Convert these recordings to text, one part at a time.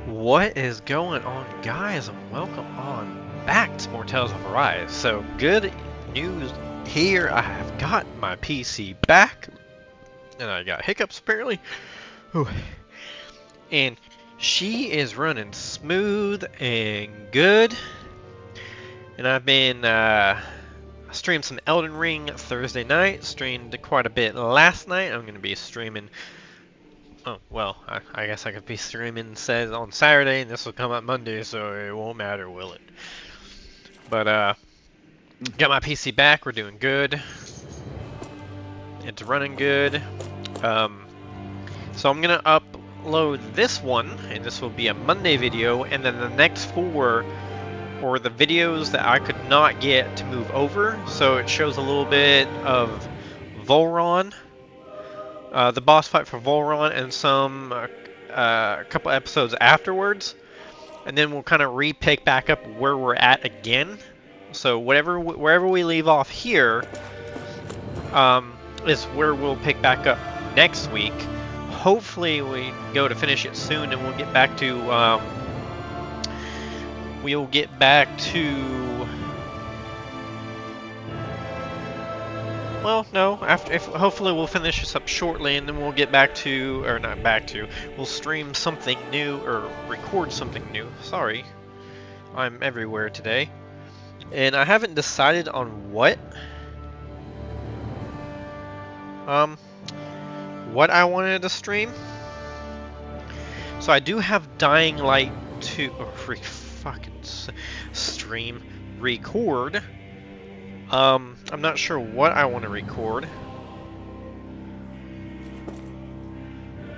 What is going on, guys, and welcome on back to more Tales of Arise. So, good news here. I have got my PC back, and I got hiccups apparently. Whew. And she is running smooth and good. And I've been streamed some Elden Ring Thursday night, streamed quite a bit last night. I'm going to be streaming. Oh, well, I guess I could be streaming says on Saturday, and this will come out Monday, so it won't matter, will it? But, got my PC back, we're doing good. It's running good. So I'm gonna upload this one, and this will be a Monday video, and then the next four or the videos that I could not get to move over, so it shows a little bit of Volron. The boss fight for Volron and some a couple episodes afterwards, and then we'll kind of re-pick back up where we're at again. So wherever we leave off here is where we'll pick back up next week. Hopefully we go to finish it soon, and we'll get back to well, no, hopefully we'll finish this up shortly, and then we'll get back to, or not back to, we'll stream something new, or record something new. Sorry, I'm everywhere today. And I haven't decided on what I wanted to stream. So I do have Dying Light 2, record. I'm not sure what I want to record.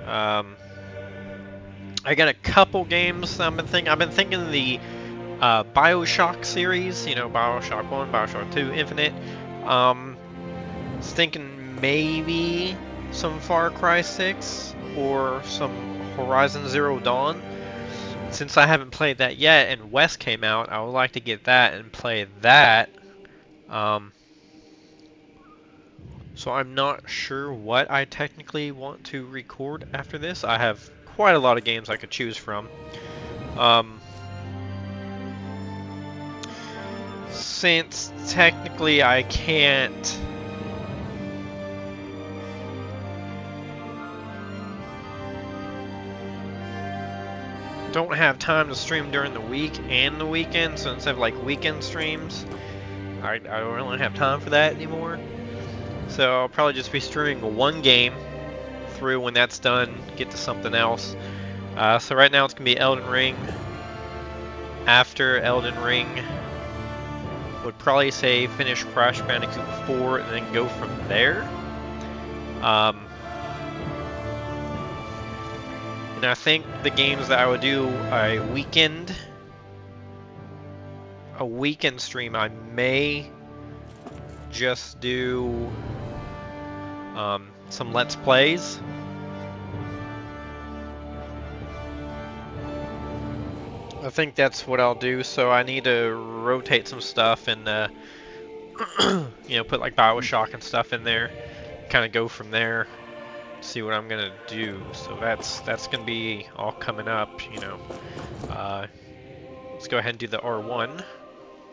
I got a couple games I've been thinking the BioShock series, you know, BioShock 1, BioShock 2, Infinite. Was thinking maybe some Far Cry 6 or some Horizon Zero Dawn. Since I haven't played that yet and West came out, I would like to get that and play that. So I'm not sure what I technically want to record after this. I have quite a lot of games I could choose from. Since technically I don't have time to stream during the week and the weekend, so instead of like weekend streams, I don't really have time for that anymore. So I'll probably just be streaming one game through. When that's done, get to something else. So right now it's going to be Elden Ring. After Elden Ring, would probably say finish Crash Bandicoot 4 and then go from there. And I think the games that I would do a weekend stream, I may just do some Let's Plays. I think that's what I'll do, so I need to rotate some stuff and you know, put like BioShock and stuff in there, kind of go from there, see what I'm gonna do. So that's gonna be all coming up, you know. Let's go ahead and do the R1.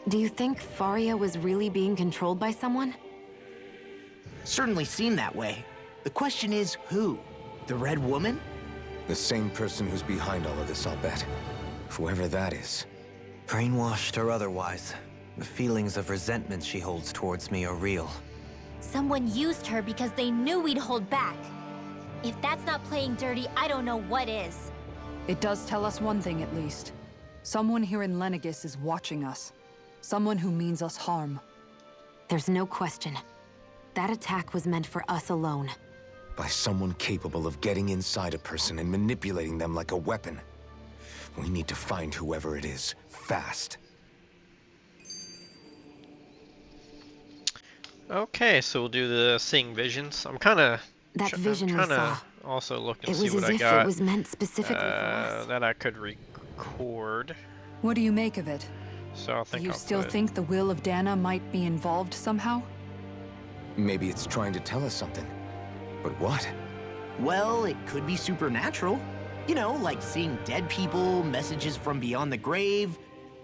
Do you think Faria was really being controlled by someone? Certainly seemed that way. The question is, who? The Red Woman? The same person who's behind all of this, I'll bet. Whoever that is. Brainwashed or otherwise, the feelings of resentment she holds towards me are real. Someone used her because they knew we'd hold back. If that's not playing dirty, I don't know what is. It does tell us one thing at least. Someone here in Lenegis is watching us. Someone who means us harm. There's no question. That attack was meant for us alone. By someone capable of getting inside a person and manipulating them like a weapon. We need to find whoever it is, fast. Okay, so we'll do the seeing visions. I'm kind of also looking to see what I got. It was meant specifically for us. That I could record. What do you make of it? So I think Do you I'll still put think the will of Dana might be involved somehow? Maybe it's trying to tell us something. But what? Well, it could be supernatural. You know, like seeing dead people, messages from beyond the grave,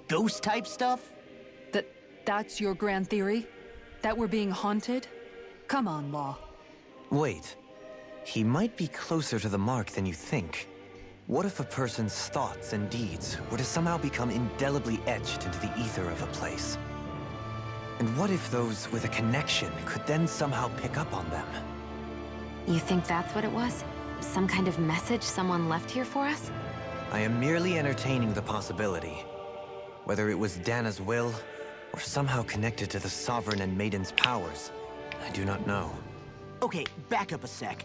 ghost-type stuff. That's your grand theory? That we're being haunted? Come on, Law. Wait. He might be closer to the mark than you think. What if a person's thoughts and deeds were to somehow become indelibly etched into the ether of a place? And what if those with a connection could then somehow pick up on them? You think that's what it was? Some kind of message someone left here for us? I am merely entertaining the possibility. Whether it was Dana's will, or somehow connected to the Sovereign and Maiden's powers, I do not know. Okay, back up a sec.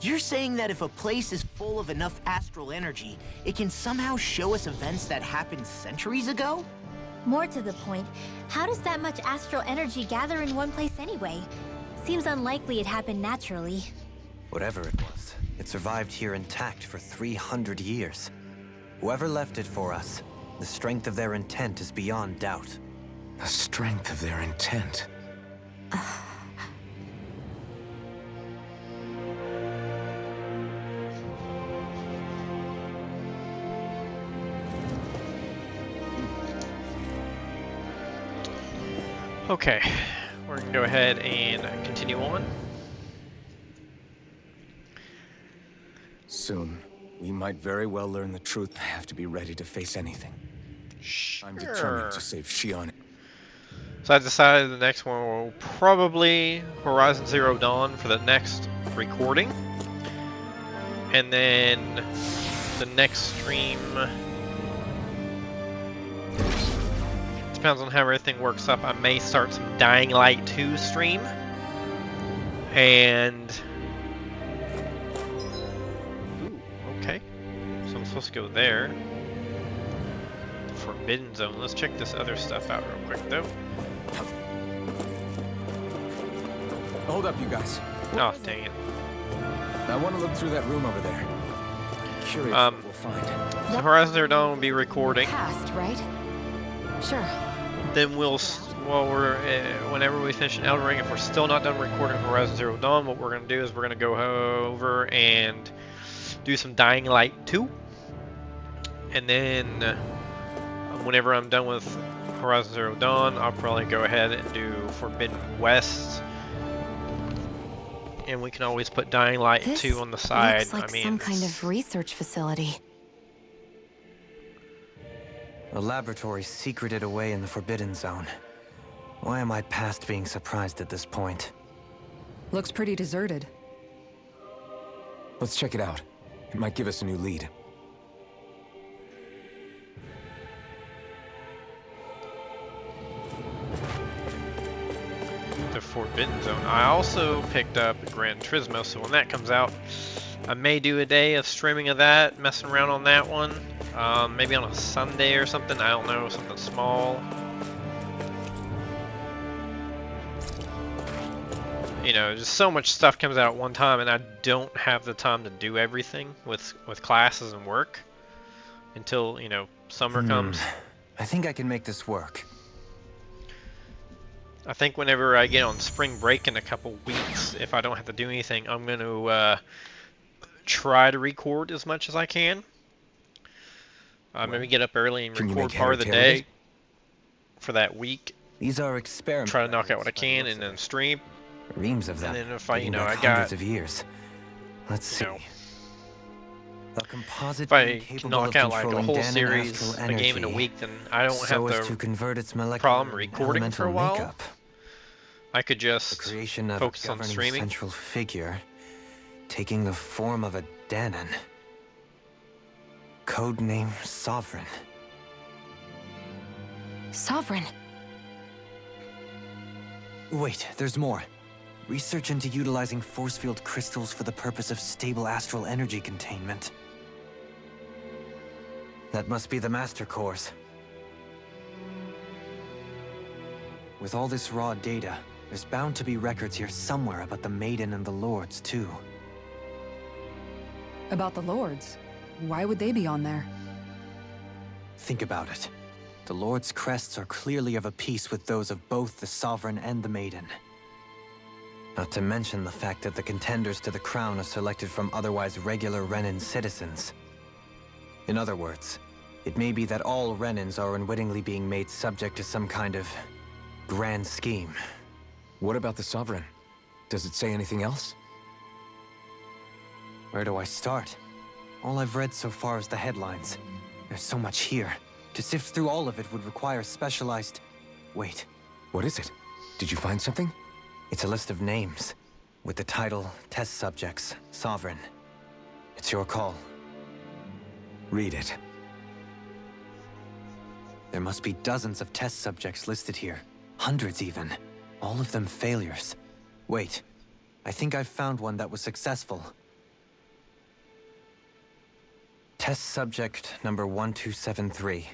You're saying that if a place is full of enough astral energy, it can somehow show us events that happened centuries ago? More to the point, how does that much astral energy gather in one place anyway? Seems unlikely it happened naturally. Whatever it was, it survived here intact for 300 years. Whoever left it for us, the strength of their intent is beyond doubt. The strength of their intent. Okay, we're gonna go ahead and continue on. Soon, we might very well learn the truth. I have to be ready to face anything. I'm determined to save Shion. So I decided the next one will probably Horizon Zero Dawn for the next recording. And then the next stream depends on how everything works up. I may start some Dying Light 2 stream. And ooh, okay. So I'm supposed to go there. Forbidden Zone. Let's check this other stuff out real quick though. Hold up, you guys. Oh, dang it. I want to look through that room over there. Curious what we'll find. So Horizon Zero Dawn will be recording. Past, right? Sure. Then we'll, whenever we finish an Elden Ring, if we're still not done recording Horizon Zero Dawn, what we're going to do is we're going to go over and do some Dying Light 2. And then whenever I'm done with Horizon Zero Dawn, I'll probably go ahead and do Forbidden West. And we can always put Dying Light 2 on the side. Looks like some kind of research facility. A laboratory secreted away in the Forbidden Zone. Why am I past being surprised at this point? Looks pretty deserted. Let's check it out. It might give us a new lead. The Forbidden Zone. I also picked up Gran Turismo, so when that comes out, I may do a day of streaming of that, messing around on that one. Maybe on a Sunday or something, I don't know, something small. You know, just so much stuff comes out at one time, and I don't have the time to do everything with classes and work until, you know, summer comes. I think I can make this work. I think whenever I get on spring break in a couple weeks, if I don't have to do anything, I'm going to try to record as much as I can. Maybe get up early and record part of the day for that week. These are experiments. Try to knock out what I can and then stream. Reams of them. And then if I, you know, dating back I got hundreds of years. Let's see. You know, A composite if I being can capable knock of out like a controlling whole Danan series, astral a game in a energy, week, then I don't so have as to the convert its molecular problem and recording for a elemental while. makeup. I could The just creation of focus a on governing streaming. central figure, taking the form of a Danan. Codename Sovereign. Sovereign. Wait, there's more. Research into utilizing force field crystals for the purpose of stable astral energy containment. That must be the master course. With all this raw data, there's bound to be records here somewhere about the Maiden and the Lords, too. About the Lords? Why would they be on there? Think about it. The Lord's crests are clearly of a piece with those of both the Sovereign and the Maiden. Not to mention the fact that the contenders to the crown are selected from otherwise regular Renan citizens. In other words, it may be that all Renans are unwittingly being made subject to some kind of grand scheme. What about the Sovereign? Does it say anything else? Where do I start? All I've read so far is the headlines. There's so much here. To sift through all of it would require specialized... Wait. What is it? Did you find something? It's a list of names, with the title, Test Subjects, Sovereign. It's your call. Read it. There must be dozens of test subjects listed here. Hundreds even. All of them failures. Wait, I think I've found one that was successful. Test subject number 1273.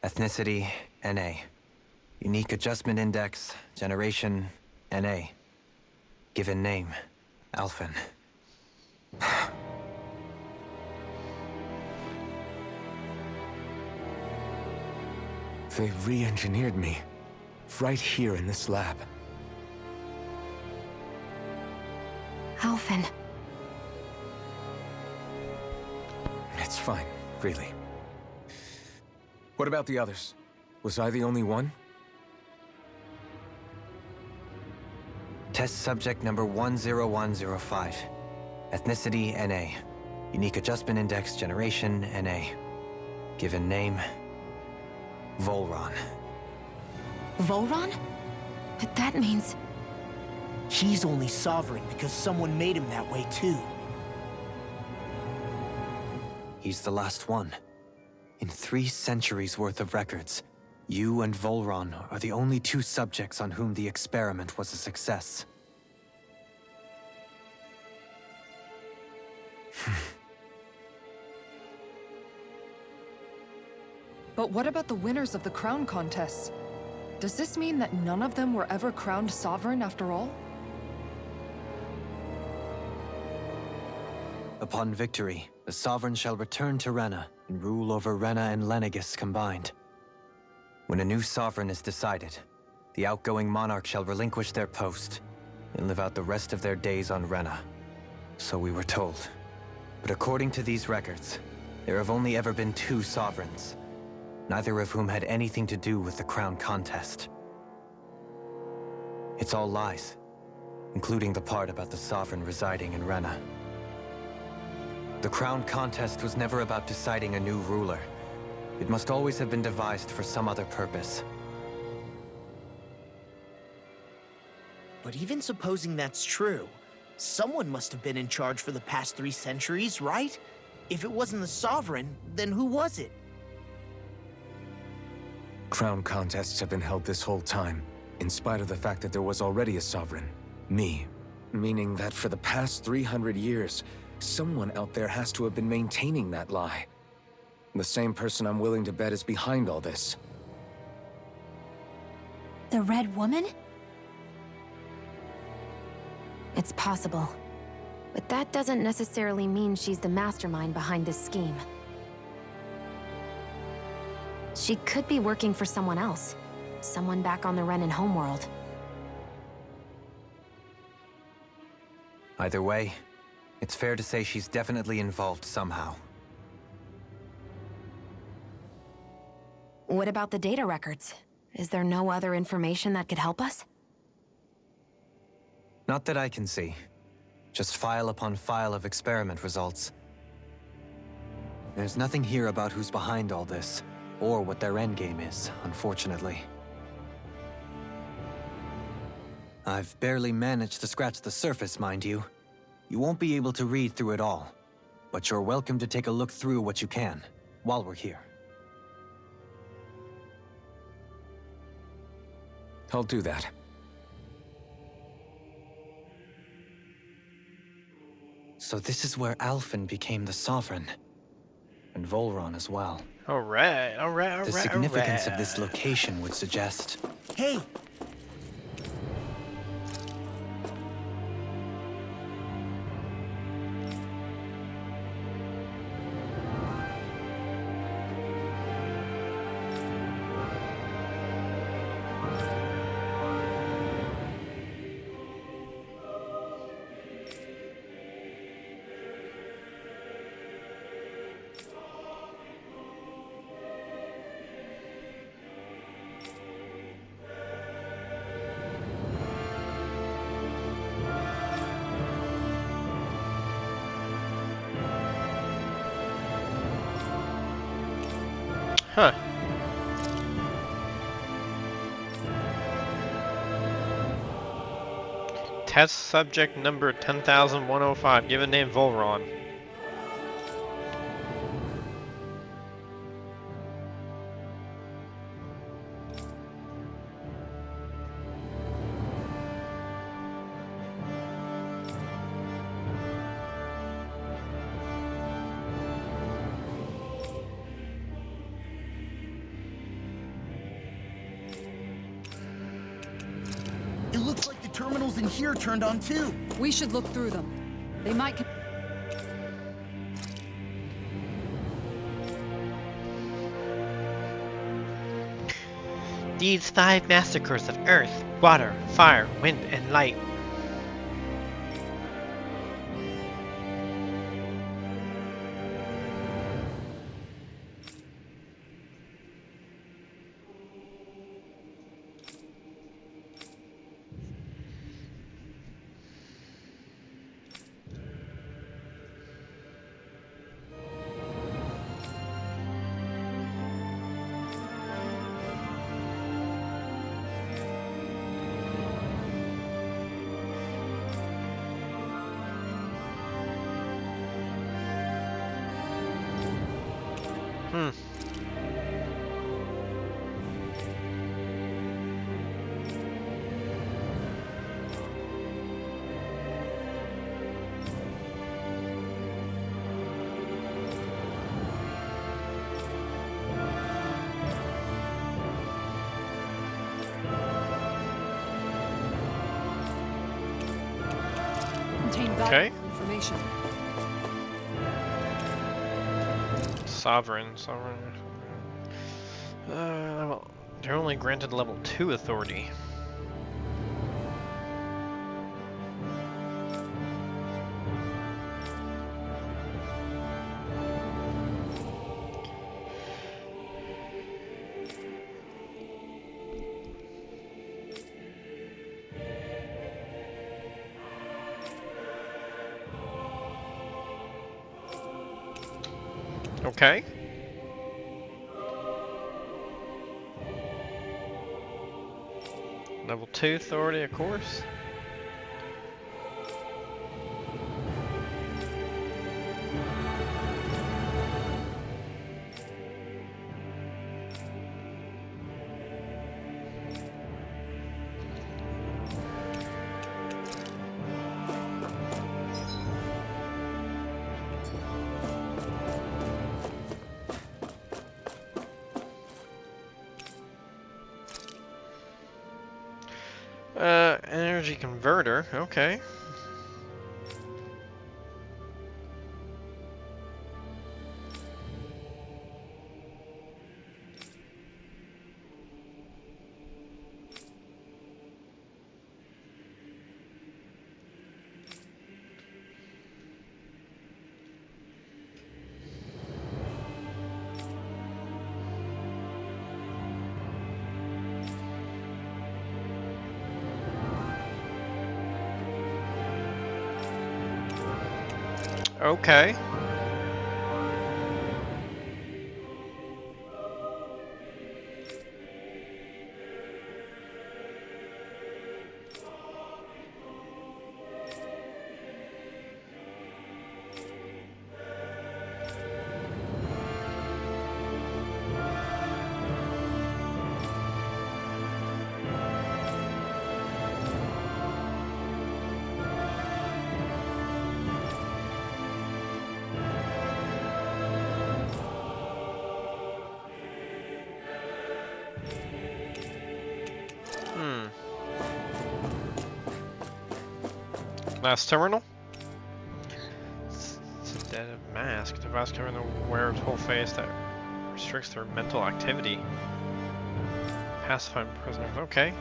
Ethnicity, NA. Unique adjustment index, generation, NA. Given name, Alphen. They re-engineered me. Right here in this lab. Alphen. It's fine, really. What about the others? Was I the only one? Test subject number 10105. Ethnicity, NA. Unique adjustment index, generation, NA. Given name, Volron. Volron? But that means... He's only sovereign because someone made him that way too. He's the last one. In 3 centuries worth of records, you and Volron are the only 2 subjects on whom the experiment was a success. But what about the winners of the crown contests? Does this mean that none of them were ever crowned sovereign after all? Upon victory, the Sovereign shall return to Rena and rule over Rena and Lenegis combined. When a new Sovereign is decided, the outgoing monarch shall relinquish their post and live out the rest of their days on Rena. So we were told. But according to these records, there have only ever been 2 Sovereigns, neither of whom had anything to do with the crown contest. It's all lies, including the part about the Sovereign residing in Rena. The crown contest was never about deciding a new ruler. It must always have been devised for some other purpose. But even supposing that's true, someone must have been in charge for the past 3 centuries, right? If it wasn't the Sovereign, then who was it? Crown contests have been held this whole time, in spite of the fact that there was already a Sovereign. Me. Meaning that for the past 300 years, someone out there has to have been maintaining that lie. The same person I'm willing to bet is behind all this. The Red Woman? It's possible. But that doesn't necessarily mean she's the mastermind behind this scheme. She could be working for someone else. Someone back on the Renan homeworld. Either way, it's fair to say she's definitely involved somehow. What about the data records? Is there no other information that could help us? Not that I can see. Just file upon file of experiment results. There's nothing here about who's behind all this, or what their endgame is, unfortunately. I've barely managed to scratch the surface, mind you. You won't be able to read through it all, but you're welcome to take a look through what you can, while we're here. I'll do that. So this is where Alphen became the Sovereign. And Volron as well. Alright. The significance of this location would suggest... Hey! Huh. Test subject number 10,105. Given name Volron. It looks like the terminals in here turned on too. We should look through them. They might. These 5 massacres of earth, water, fire, wind, and light. Contain Okay. valuable information. Sovereign. They're only granted level 2 authority. Okay. Level 2 authority, of course. Energy converter, okay. Okay. Last terminal. Sedative mask. Device covering the wearer's whole face that restricts their mental activity. Pacifying prisoners. Okay.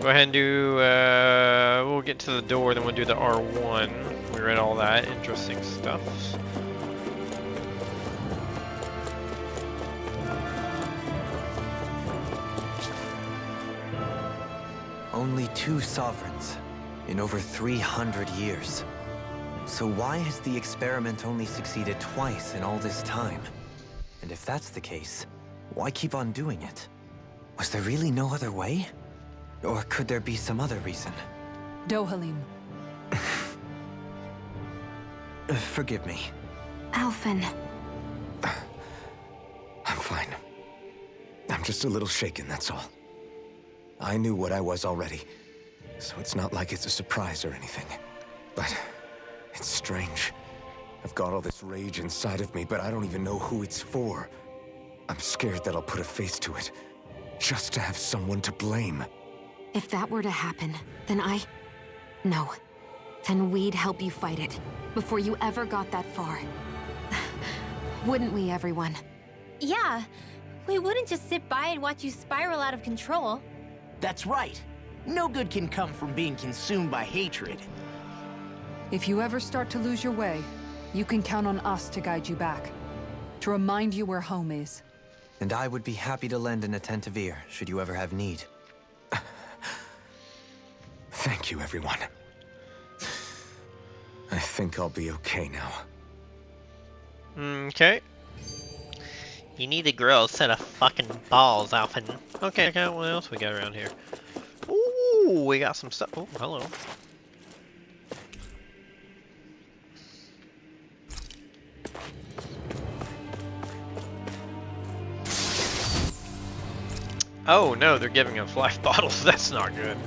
Go ahead and do, we'll get to the door, then we'll do the R1. We read all that interesting stuff. Only 2 sovereigns in over 300 years. So why has the experiment only succeeded twice in all this time? And if that's the case, why keep on doing it? Was there really no other way? Or could there be some other reason? Dohalim. Forgive me. Alphen. I'm fine. I'm just a little shaken, that's all. I knew what I was already, so it's not like it's a surprise or anything. But it's strange. I've got all this rage inside of me, but I don't even know who it's for. I'm scared that I'll put a face to it, just to have someone to blame. If that were to happen, then No. Then we'd help you fight it, before you ever got that far. Wouldn't we, everyone? Yeah, we wouldn't just sit by and watch you spiral out of control. That's right. No good can come from being consumed by hatred. If you ever start to lose your way, you can count on us to guide you back. To remind you where home is. And I would be happy to lend an attentive ear, should you ever have need. Thank you, everyone. I think I'll be okay now. Okay. You need to grow a set of fucking balls, Alphen. Okay, what else we got around here? Ooh, we got some stuff. Oh, hello. Oh no, they're giving us life bottles. That's not good.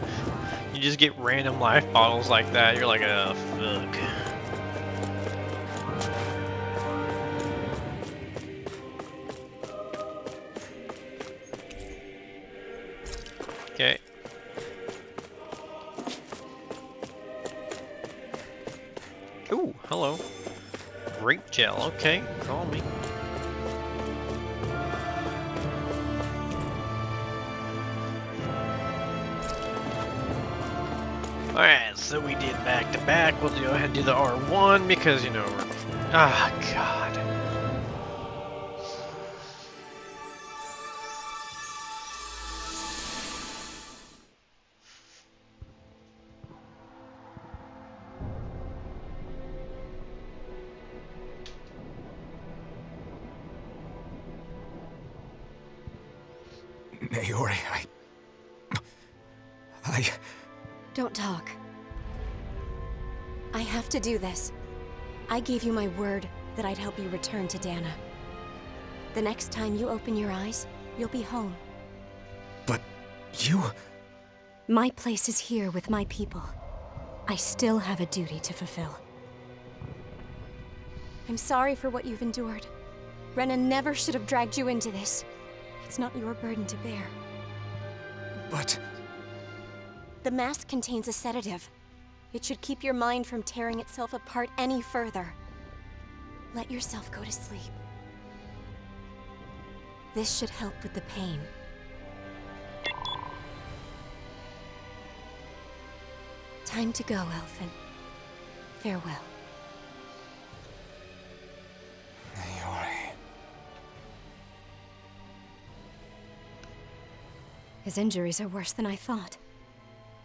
You just get random life bottles like that. You're like, oh, fuck. Okay. Ooh, hello. Grape gel. Okay, call me. Alright, so we did back to back. We'll go ahead and do the R1 because, you know, we're... Ah, God. Naori, I... Don't talk. I have to do this. I gave you my word that I'd help you return to Dana. The next time you open your eyes, you'll be home. But you... My place is here with my people. I still have a duty to fulfill. I'm sorry for what you've endured. Rena never should have dragged you into this. It's not your burden to bear. But... The mask contains a sedative. It should keep your mind from tearing itself apart any further. Let yourself go to sleep. This should help with the pain. Time to go, Alphen. Farewell. Naori... His injuries are worse than I thought.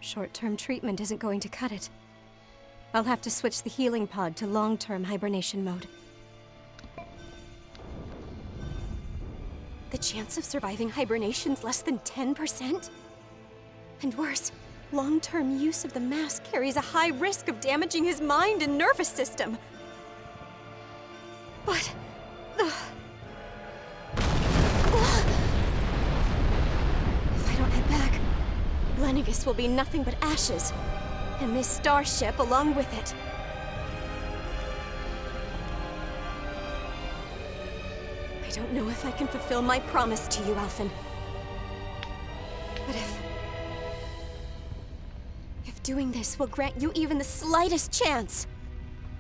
Short-term treatment isn't going to cut it. I'll have to switch the healing pod to long-term hibernation mode. The chance of surviving hibernation's less than 10%? And worse, long-term use of the mask carries a high risk of damaging his mind and nervous system. But... If I don't head back, Lenegis will be nothing but ashes, and this starship along with it. I don't know if I can fulfill my promise to you, Alphen. But if doing this will grant you even the slightest chance,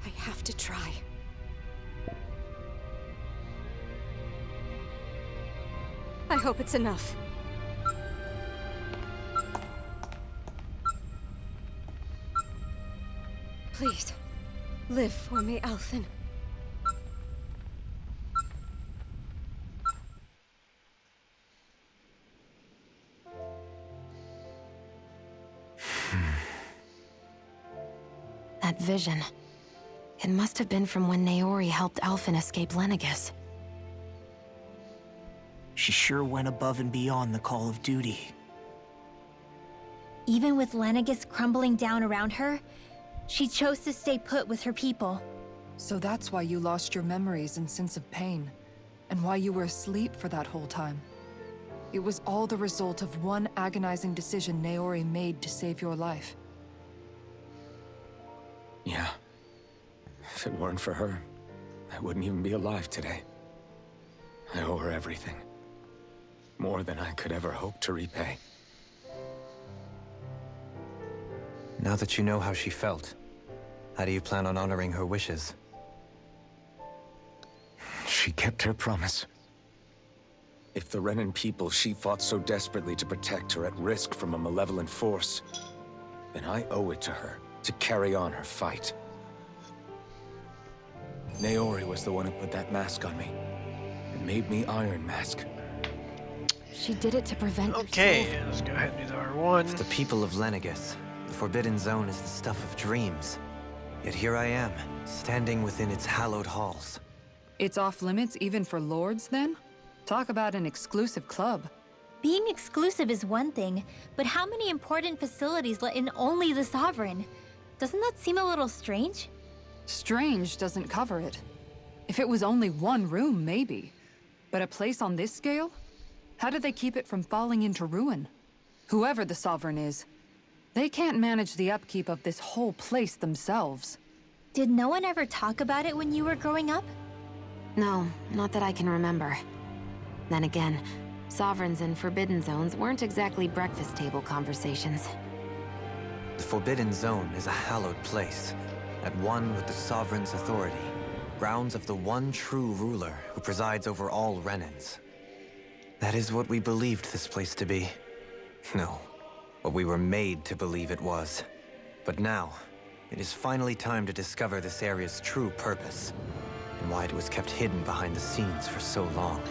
I have to try. I hope it's enough. Please, live for me, Alphen. That vision. It must have been from when Naori helped Alphen escape Lenegus. She sure went above and beyond the call of duty. Even with Lenegus crumbling down around her, she chose to stay put with her people. So that's why you lost your memories and sense of pain, and why you were asleep for that whole time. It was all the result of one agonizing decision Naori made to save your life. Yeah. If it weren't for her, I wouldn't even be alive today. I owe her everything. More than I could ever hope to repay. Now that you know how she felt, how do you plan on honoring her wishes? She kept her promise. If the Renan people she fought so desperately to protect are at risk from a malevolent force, then I owe it to her to carry on her fight. Naori was the one who put that mask on me, and made me Iron Mask. She did it to prevent your Okay, soul. let's go ahead and do the R1. The people of Lenegus. The Forbidden Zone is the stuff of dreams. Yet here I am, standing within its hallowed halls. It's off limits even for lords, then? Talk about an exclusive club. Being exclusive is one thing, but how many important facilities let in only the Sovereign? Doesn't that seem a little strange? Strange doesn't cover it. If it was only one room, maybe. But a place on this scale? How did they keep it from falling into ruin? Whoever the Sovereign is, they can't manage the upkeep of this whole place themselves. Did no one ever talk about it when you were growing up? No, not that I can remember. Then again, Sovereigns and Forbidden Zones weren't exactly breakfast table conversations. The Forbidden Zone is a hallowed place, at one with the Sovereign's authority, grounds of the one true ruler who presides over all Renans. That is what we believed this place to be. No, what we were made to believe it was. But now, it is finally time to discover this area's true purpose, and why it was kept hidden behind the scenes for so long.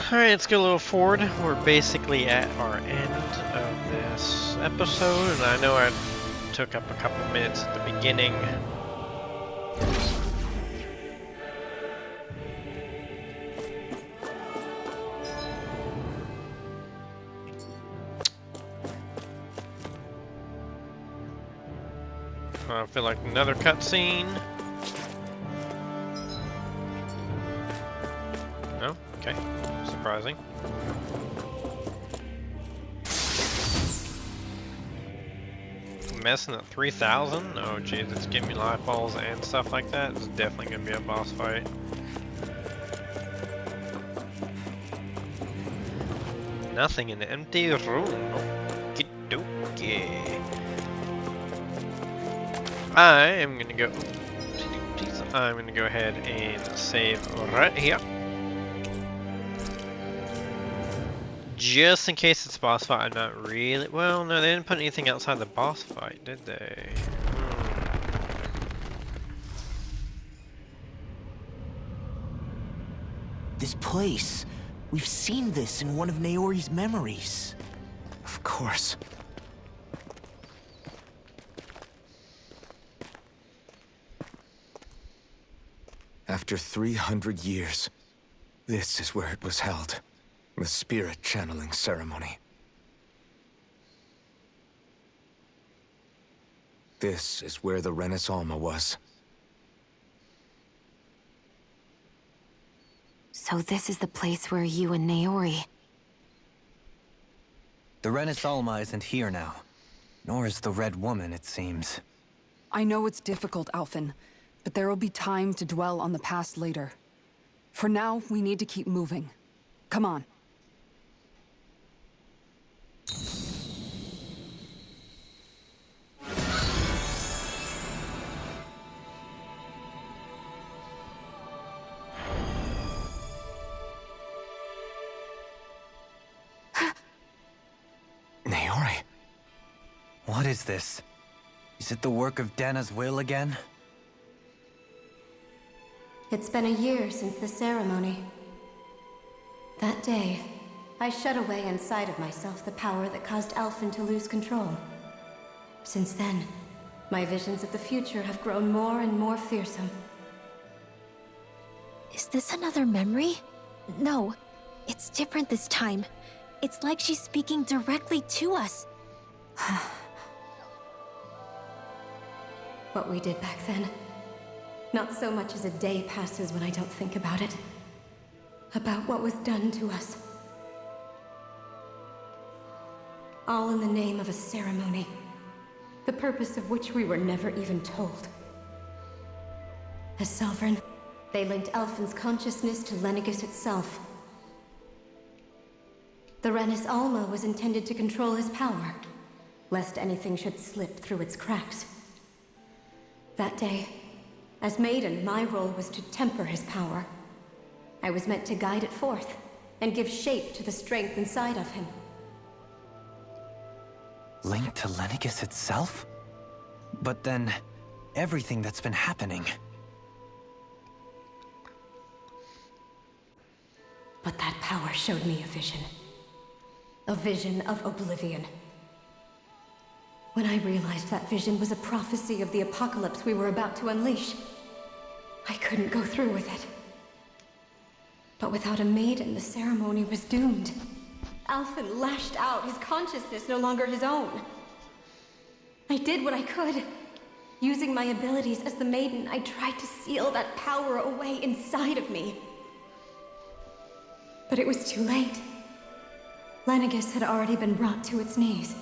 Alright, let's go a little forward. We're basically at our end of this episode, and I know I took up a couple minutes at the beginning. I feel like another cutscene. No? Okay. Surprising. Messing at 3,000? Oh jeez, it's giving me life balls and stuff like that. It's definitely gonna be a boss fight. Nothing in the empty room. Okie dokie. I'm gonna go ahead and save right here. Just in case it's a boss fight, I'm not really... Well, no, they didn't put anything outside the boss fight, did they? This place. We've seen this in one of Naori's memories. Of course. After 300 years, this is where it was held. The spirit channeling ceremony. This is where the Renis Alma was. So this is the place where you and Naori... The Renis Alma isn't here now, nor is the Red Woman, it seems. I know it's difficult, Alphen, but there will be time to dwell on the past later. For now, we need to keep moving. Come on. Naori. What is this? Is it the work of Dana's will again? It's been a year since the ceremony. That day, I shut away inside of myself the power that caused Alphen to lose control. Since then, my visions of the future have grown more and more fearsome. Is this another memory? No, it's different this time. It's like she's speaking directly to us. What we did back then. Not so much as a day passes when I don't think about it. About what was done to us. All in the name of a ceremony. The purpose of which we were never even told. As Sovereign, they linked Alphen's consciousness to Lenegis itself. The Renis Alma was intended to control his power, lest anything should slip through its cracks. That day, as Maiden, my role was to temper his power. I was meant to guide it forth, and give shape to the strength inside of him. Linked to Lenegis itself? But then, everything that's been happening. But that power showed me a vision. A vision of oblivion. When I realized that vision was a prophecy of the apocalypse we were about to unleash, I couldn't go through with it. But without a maiden, the ceremony was doomed. Alphen lashed out, his consciousness no longer his own. I did what I could. Using my abilities as the maiden, I tried to seal that power away inside of me. But it was too late. Lenegis had already been brought to its knees.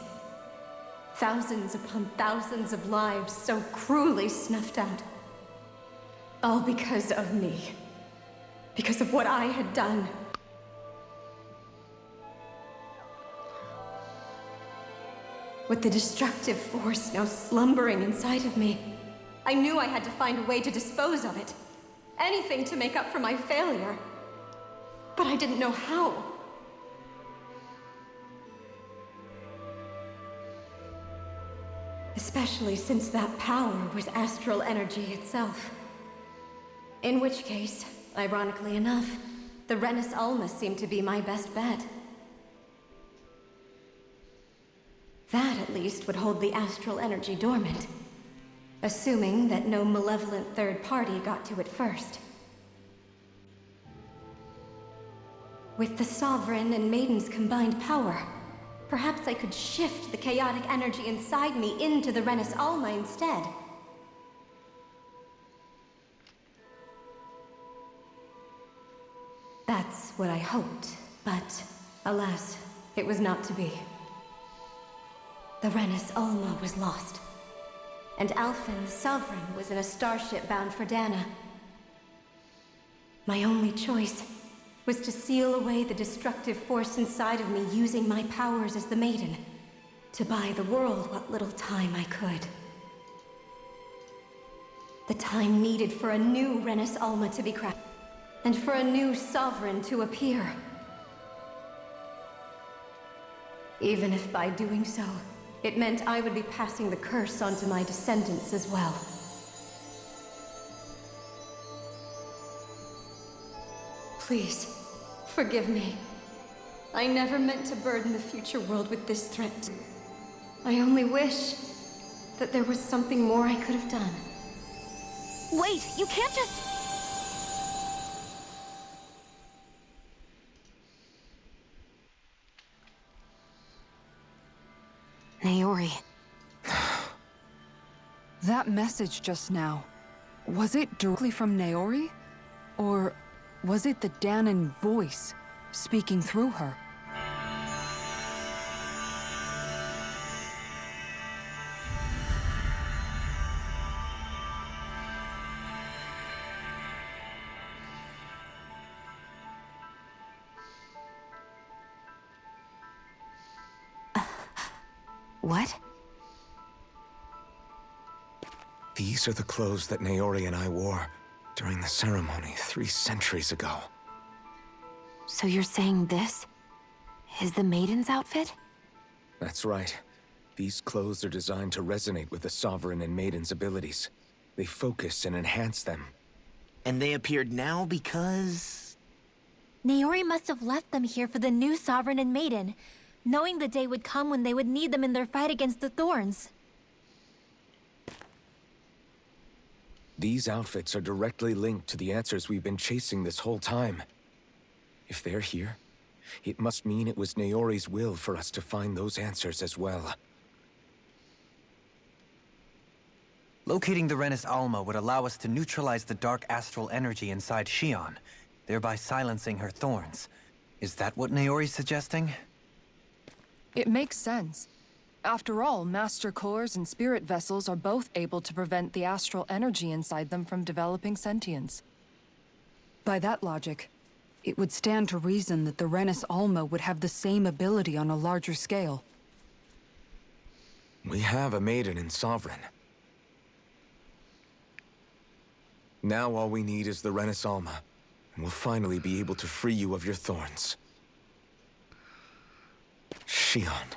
Thousands upon thousands of lives so cruelly snuffed out. All because of me. Because of what I had done. With the destructive force now slumbering inside of me, I knew I had to find a way to dispose of it. Anything to make up for my failure. But I didn't know how. Especially since that power was astral energy itself. In which case, ironically enough, the Renis Alma seemed to be my best bet. That, at least, would hold the astral energy dormant. Assuming that no malevolent third party got to it first. With the Sovereign and Maiden's combined power, perhaps I could shift the chaotic energy inside me into the Renis Alma instead. That's what I hoped, but alas, it was not to be. The Renis Alma was lost, and Alphen, the Sovereign, was in a starship bound for Dana. My only choice was to seal away the destructive force inside of me using my powers as the Maiden, to buy the world what little time I could. The time needed for a new Renis Alma to be crafted, and for a new Sovereign to appear. Even if by doing so, it meant I would be passing the curse on to my descendants as well. Please, forgive me. I never meant to burden the future world with this threat. I only wish that there was something more I could have done. Wait, you can't just... Naori. That message just now, was it directly from Naori? Or was it the Danan voice speaking through her? What? These are the clothes that Naori and I wore during the ceremony 3 centuries ago. So you're saying this is the Maiden's outfit? That's right. These clothes are designed to resonate with the Sovereign and Maiden's abilities. They focus and enhance them. And they appeared now because... Naori must have left them here for the new Sovereign and Maiden, knowing the day would come when they would need them in their fight against the Thorns. These outfits are directly linked to the answers we've been chasing this whole time. If they're here, it must mean it was Naori's will for us to find those answers as well. Locating the Renis Alma would allow us to neutralize the dark astral energy inside Shion, thereby silencing her thorns. Is that what Naori's suggesting? It makes sense. After all, Master Cores and Spirit Vessels are both able to prevent the astral energy inside them from developing sentience. By that logic, it would stand to reason that the Renis Alma would have the same ability on a larger scale. We have a Maiden and Sovereign. Now all we need is the Renis Alma, and we'll finally be able to free you of your thorns. Shion.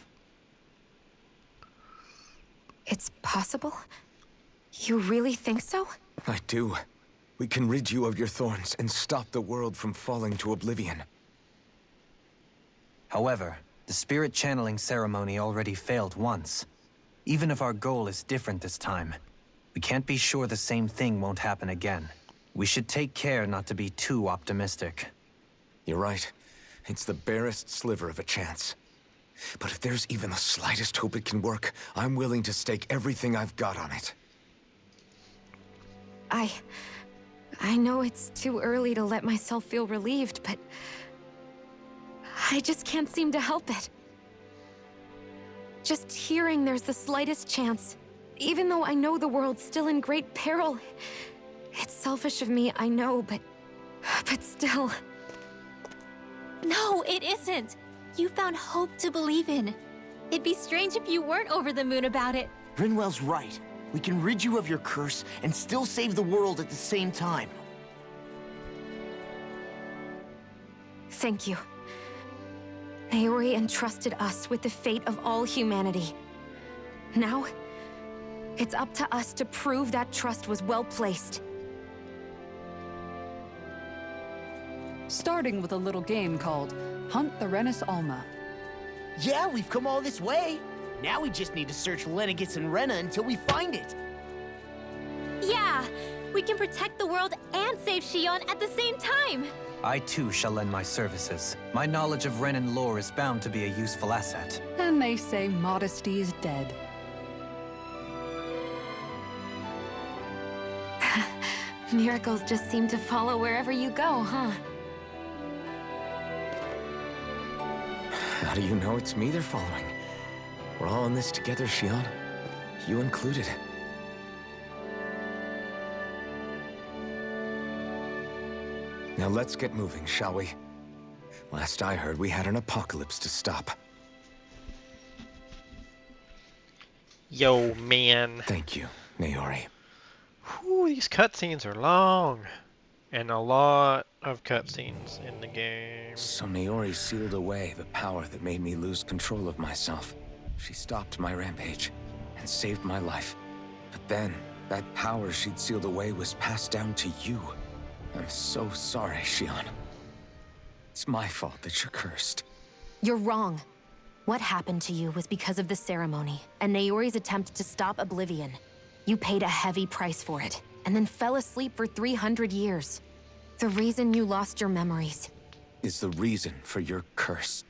It's possible? You really think so? I do. We can rid you of your thorns and stop the world from falling to oblivion. However, the spirit channeling ceremony already failed once. Even if our goal is different this time, we can't be sure the same thing won't happen again. We should take care not to be too optimistic. You're right. It's the barest sliver of a chance. But if there's even the slightest hope it can work, I'm willing to stake everything I've got on it. I know it's too early to let myself feel relieved, but I just can't seem to help it. Just hearing there's the slightest chance, even though I know the world's still in great peril. It's selfish of me, I know, but still. No, it isn't! You found hope to believe in. It'd be strange if you weren't over the moon about it. Rinwell's right. We can rid you of your curse and still save the world at the same time. Thank you. Naori entrusted us with the fate of all humanity. Now, it's up to us to prove that trust was well placed. Starting with a little game called Hunt the Renis Alma. Yeah, we've come all this way. Now we just need to search Lenegis and Rena until we find it. Yeah! We can protect the world and save Shion at the same time! I too shall lend my services. My knowledge of Renan lore is bound to be a useful asset. And they say modesty is dead. Miracles just seem to follow wherever you go, huh? How do you know it's me they're following? We're all in this together, Shion. You included. Now let's get moving, shall we? Last I heard, we had an apocalypse to stop. Yo, man. Thank you, Naori. Whew, these cutscenes are long. And a lot of cutscenes in the game. So Naori sealed away the power that made me lose control of myself. She stopped my rampage and saved my life. But then, that power she'd sealed away was passed down to you. I'm so sorry, Shion. It's my fault that you're cursed. You're wrong. What happened to you was because of the ceremony and Naori's attempt to stop Oblivion. You paid a heavy price for it, and then fell asleep for 300 years. The reason you lost your memories Is the reason for your curse.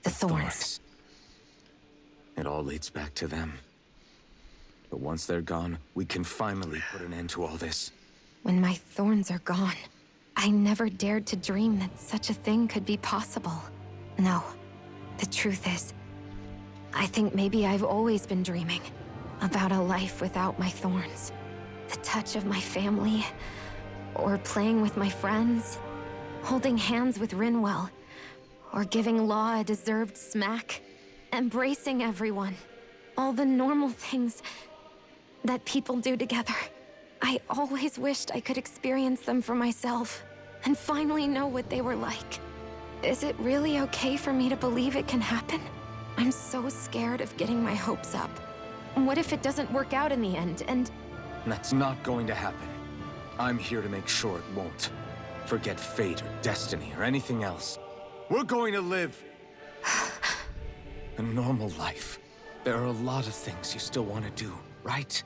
the thorns. It all leads back to them. But once they're gone, we can finally put an end to all this. When my thorns are gone, I never dared to dream that such a thing could be possible. No, the truth is, I think maybe I've always been dreaming about a life without my thorns. The touch of my family, or playing with my friends, holding hands with Rinwell, or giving Law a deserved smack, embracing everyone. All the normal things that people do together. I always wished I could experience them for myself, and finally know what they were like. Is it really okay for me to believe it can happen? I'm so scared of getting my hopes up. What if it doesn't work out in the end, and... That's not going to happen. I'm here to make sure it won't. Forget fate or destiny or anything else. We're going to live a normal life. There are a lot of things you still want to do, right?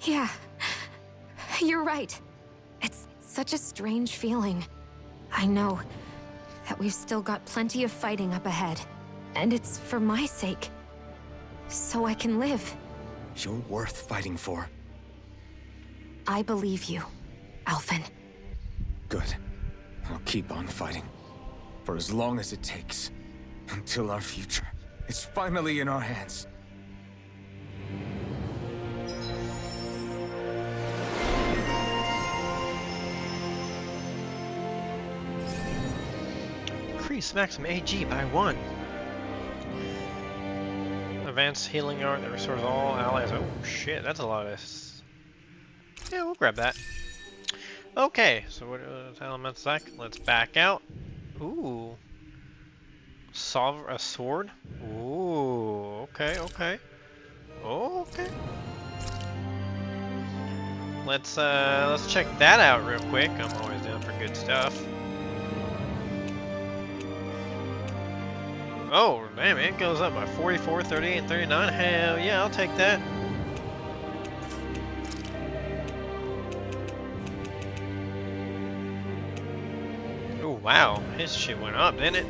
Yeah, you're right. It's such a strange feeling. I know that we've still got plenty of fighting up ahead. And it's for my sake. So I can live. You're worth fighting for. I believe you, Alphen. Good. I'll keep on fighting. For as long as it takes. Until our future is finally in our hands. Increase maximum AG by 1. Advanced healing art that restores all allies. Oh shit, that's a lot of... Yeah, we'll grab that. Okay, so what elements like? Let's back out. Ooh. Solve a sword? Ooh, okay, okay. Oh, okay. Let's check that out real quick. I'm always down for good stuff. Oh, damn, it goes up by 44, 38, and 39. Hell yeah, I'll take that. Oh, wow. His shit went up, didn't it?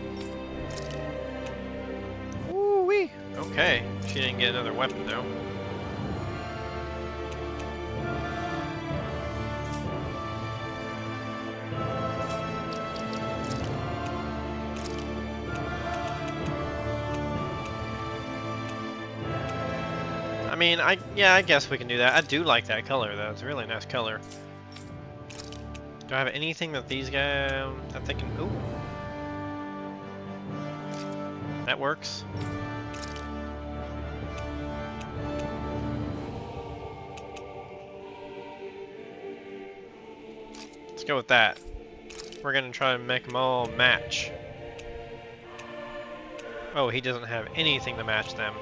Woo-wee. Okay. She didn't get another weapon, though. I mean, yeah, I guess we can do that. I do like that color, though. It's a really nice color. Do I have anything that these guys that they can? Ooh, that works. Let's go with that. We're gonna try to make them all match. Oh, he doesn't have anything to match them.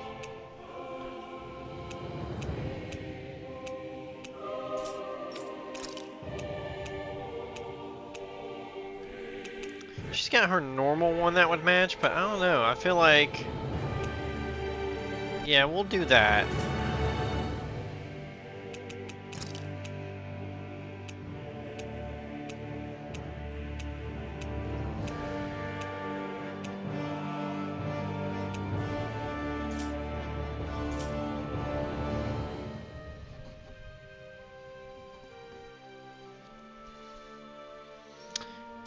She's got her normal one that would match, but I don't know. I feel like... Yeah, we'll do that.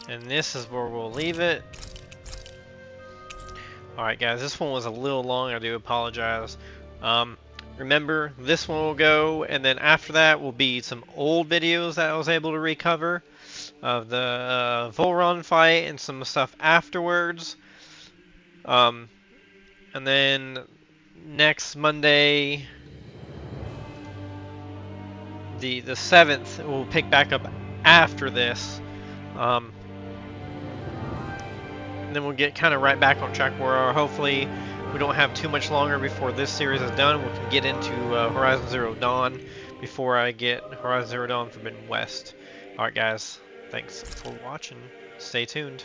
And this is where we'll leave it. Alright guys, this one was a little long, I do apologize. Remember, this one will go, and then after that will be some old videos that I was able to recover of the Volron fight and some stuff afterwards. And then next Monday, the 7th, we'll pick back up after this. And then we'll get kind of right back on track where hopefully we don't have too much longer before this series is done. We can get into Horizon Zero Dawn before I get Horizon Zero Dawn Forbidden West. Alright guys, thanks for watching. Stay tuned.